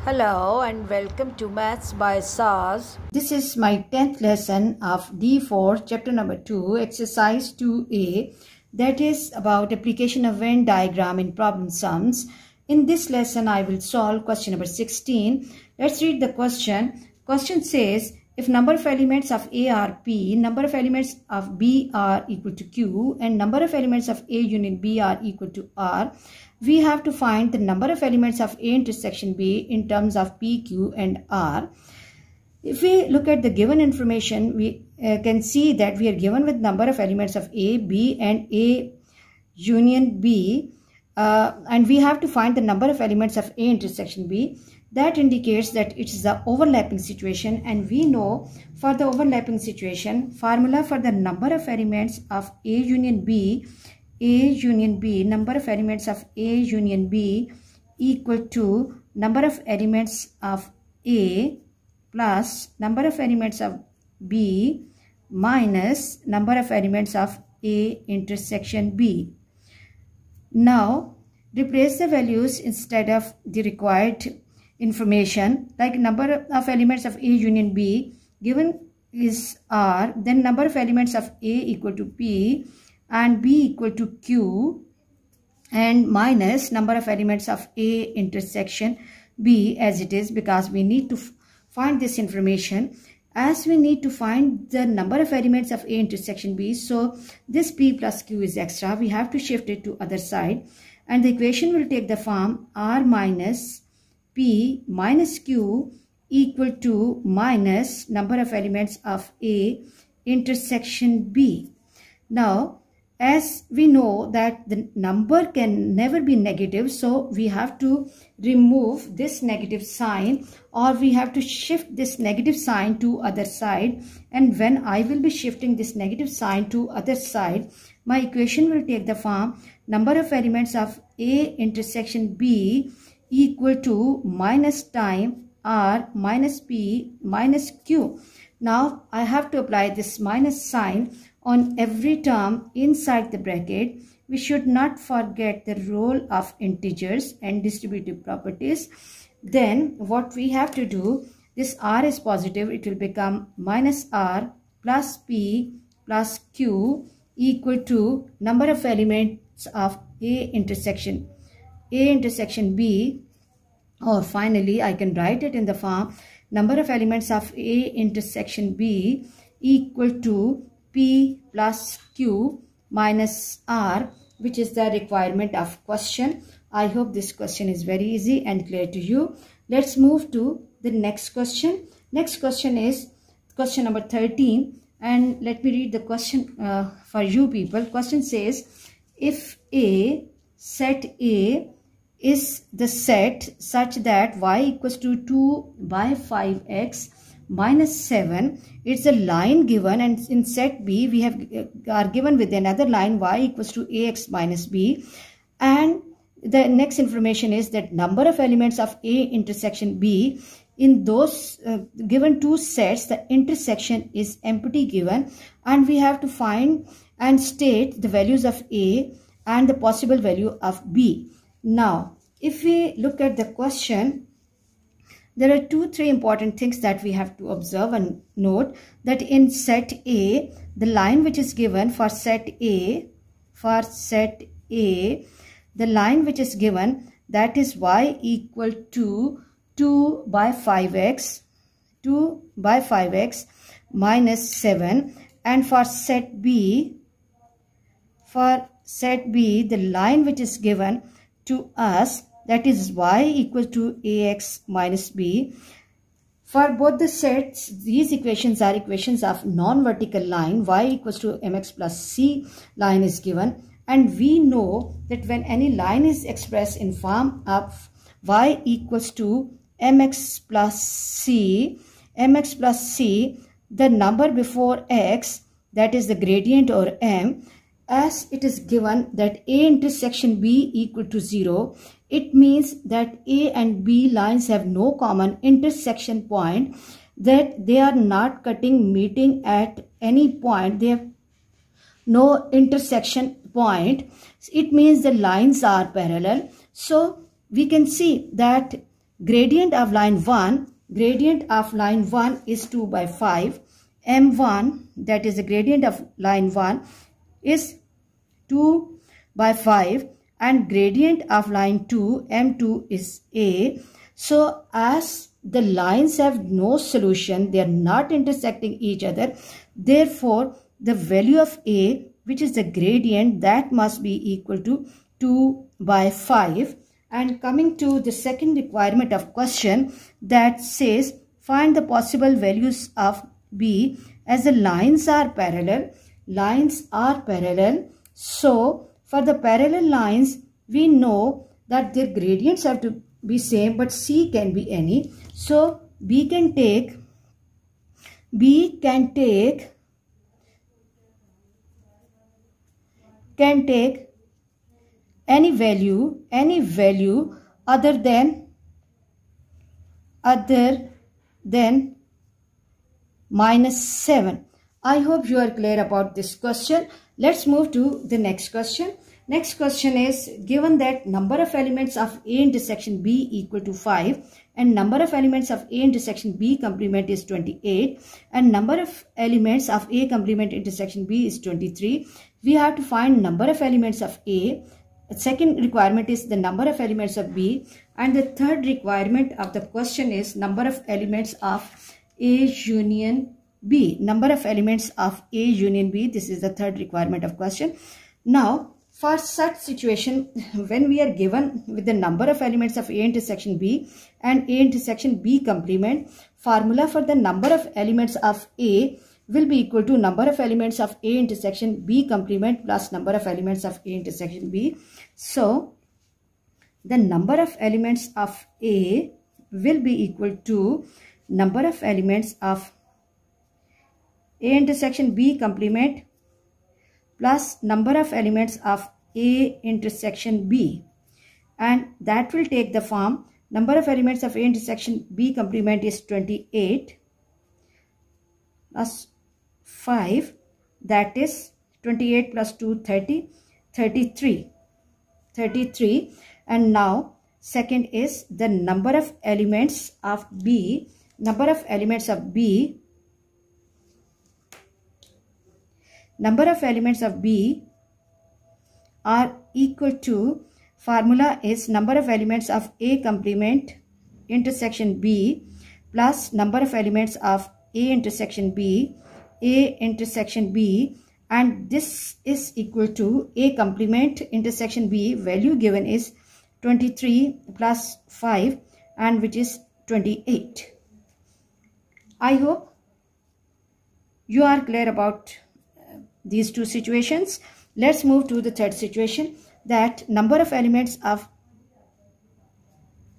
Hello and welcome to Maths by Saz. This is my 10th lesson of D4 chapter number 2 exercise 2a, that is about application of Venn diagram in problem sums. In this lesson I will solve question number 16. Let's read the question. Question says if number of elements of A are P, number of elements of B are equal to Q and number of elements of A union B are equal to R, we have to find the number of elements of A intersection B in terms of P, Q and R. If we look at the given information, we can see that we are given with number of elements of A, B and A union B, and we have to find the number of elements of A intersection B. That indicates that it is the overlapping situation, and we know for the overlapping situation, formula for the number of elements of A union B, number of elements of A union B equal to number of elements of A plus number of elements of B minus number of elements of A intersection B. Now replace the values instead of the required information, like number of elements of A union B given is R, then number of elements of A equal to P and B equal to Q, and minus number of elements of A intersection B as it is, because we need to find this information. As we need to find the number of elements of A intersection B, so this P plus Q is extra, we have to shift it to other side, and the equation will take the form R minus P minus Q equal to minus number of elements of A intersection B. Now, as we know that the number can never be negative, so we have to remove this negative sign, or we have to shift this negative sign to other side, and when I will be shifting this negative sign to other side, my equation will take the form number of elements of A intersection B equal to minus time R minus P minus Q. Now I have to apply this minus sign on every term inside the bracket. We should not forget the role of integers and distributive properties. Then what we have to do, this R is positive, it will become minus R plus P plus Q equal to number of elements of A intersection B, or finally I can write it in the form number of elements of A intersection B equal to P plus Q minus R, which is the requirement of question. I hope this question is very easy and clear to you. Let's move to the next question. Next question is question number 13, and let me read the question for you people. Question says if set A is the set such that y equals to 2 by 5x minus 7, it's a line given, and in set B we are given with another line y equals to ax minus b, and the next information is that number of elements of A intersection B. In those given two sets, the intersection is empty given, and we have to find and state the values of A and the possible value of B. Now if we look at the question, there are 2-3 important things that we have to observe and note, that in set A, the line which is given for set A, the line which is given, that is y equal to 2 by 5x minus 7, and for set B, the line which is given to us, that is y equal to ax minus b. For both the sets, these equations are equations of non-vertical line. Y equals to mx plus c line is given, and we know that when any line is expressed in form of y equals to mx plus c, the number before x, that is the gradient or m, as it is given that A intersection B equal to 0, it means that A and B lines have no common intersection point, that they are not meeting at any point, they have no intersection point. It means the lines are parallel. So we can see that gradient of line 1 is 2 by 5. M1, that is the gradient of line 1, is 2 by 5, and gradient of line 2, M2, is A. So as the lines have no solution, they are not intersecting each other, therefore the value of A, which is the gradient, that must be equal to 2 by 5. And coming to the second requirement of question, that says find the possible values of B as the lines are parallel. So for the parallel lines, we know that their gradients have to be same, but C can be any. So B can take any value other than -7. I hope you are clear about this question. Let's move to the next question. Next question is, given that number of elements of A intersection B equal to 5 and number of elements of A intersection B complement is 28 and number of elements of A complement intersection B is 23, we have to find number of elements of A. The second requirement is the number of elements of B, and the third requirement of the question is number of elements of A union B. Number of elements of A union B. This is the third requirement of question. Now, for such situation, when we are given with the number of elements of A intersection B and A intersection B complement, formula for the number of elements of A will be equal to number of elements of A intersection B complement plus number of elements of A intersection B. So, the number of elements of A will be equal to number of elements of A intersection B complement plus number of elements of A intersection B, and that will take the form number of elements of A intersection B complement is 28 plus 5, that is 28 plus 2 30, 33, and now second is the number of elements of B. Number of elements of B are equal to, formula is number of elements of A complement intersection B plus number of elements of A intersection B, and this is equal to A complement intersection B, value given is 23 plus 5, and which is 28. I hope you are clear about these two situations. Let's move to the third situation, that number of elements of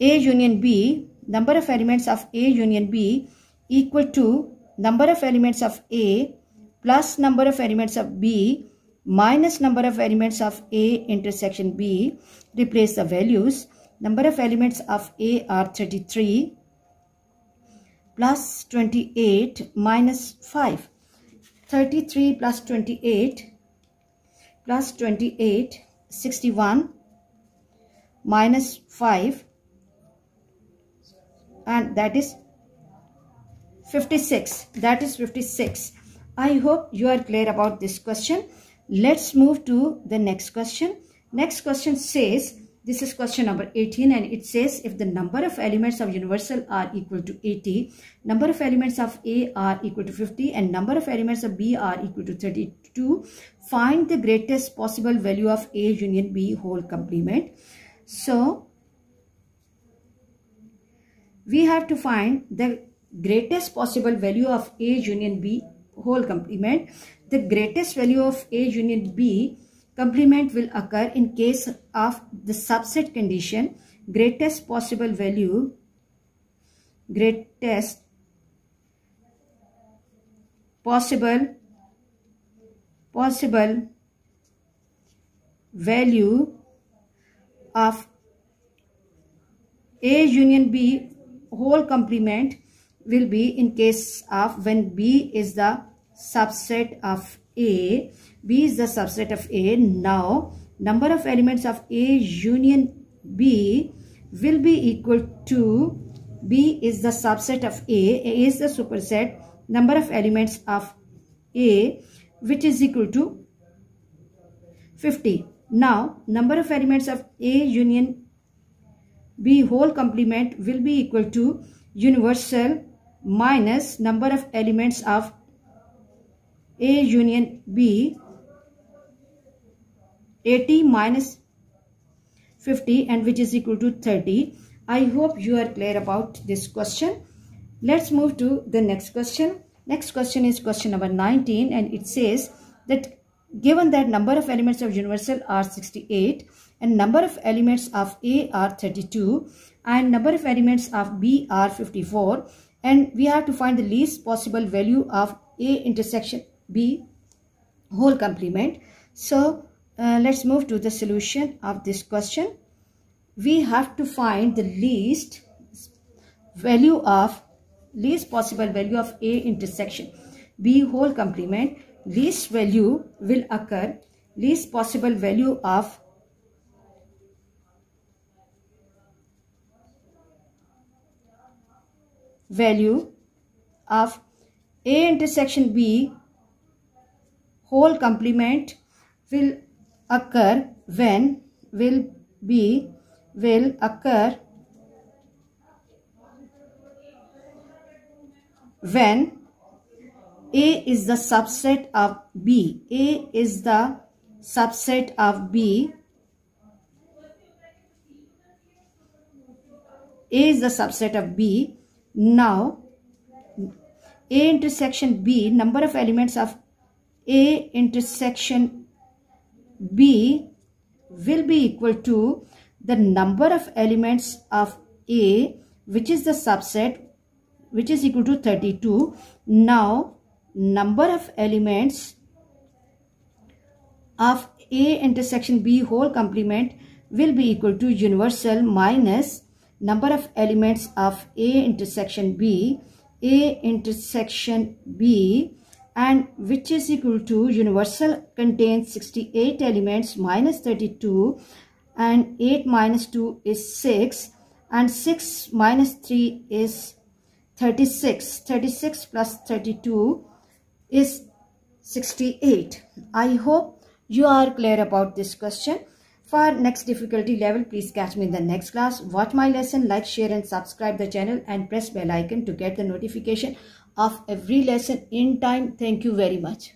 A union B, equal to number of elements of A plus number of elements of B minus number of elements of A intersection B. Replace the values. Number of elements of A are 33 plus 28 minus 5. 33 plus 28, 61 minus 5, and that is 56. I hope you are clear about this question. Let's move to the next question. Next question says, this is question number 18, and it says, if the number of elements of universal are equal to 80, number of elements of A are equal to 50, and number of elements of B are equal to 32, find the greatest possible value of A union B whole complement. So, we have to find the greatest possible value of A union B whole complement. The greatest value of A union B complement will occur in case of the subset condition. Greatest possible value of A union B whole complement will be in case of when B is the subset of A. B is the subset of A. Now, number of elements of A union B will be equal to, B is the subset of A is the superset, number of elements of A, which is equal to 50. Now, number of elements of A union B whole complement will be equal to universal minus number of elements of A union B, 80 minus 50, and which is equal to 30. I hope you are clear about this question. Let's move to the next question. Next question is question number 19, and it says that given that number of elements of universal are 68 and number of elements of A are 32 and number of elements of B are 54, and we have to find the least possible value of A intersection B whole complement. So let's move to the solution of this question. We have to find the least possible value of A intersection B whole complement. Least value will occur, least possible value of A intersection B whole complement will occur when A is the subset of B. A is the subset of B. A is the subset of B. Now, A intersection B, number of elements of A intersection B will be equal to the number of elements of A, which is the subset, which is equal to 32. Now, number of elements of A intersection B whole complement will be equal to universal minus number of elements of A intersection B, and which is equal to universal contains 68 elements minus 32, and 8 minus 2 is 6, and 6 minus 3 is 36. 36 plus 32 is 68. I hope you are clear about this question. For next difficulty level, please catch me in the next class. Watch my lesson, like, share and subscribe the channel, and press bell icon to get the notification of every lesson in time. Thank you very much.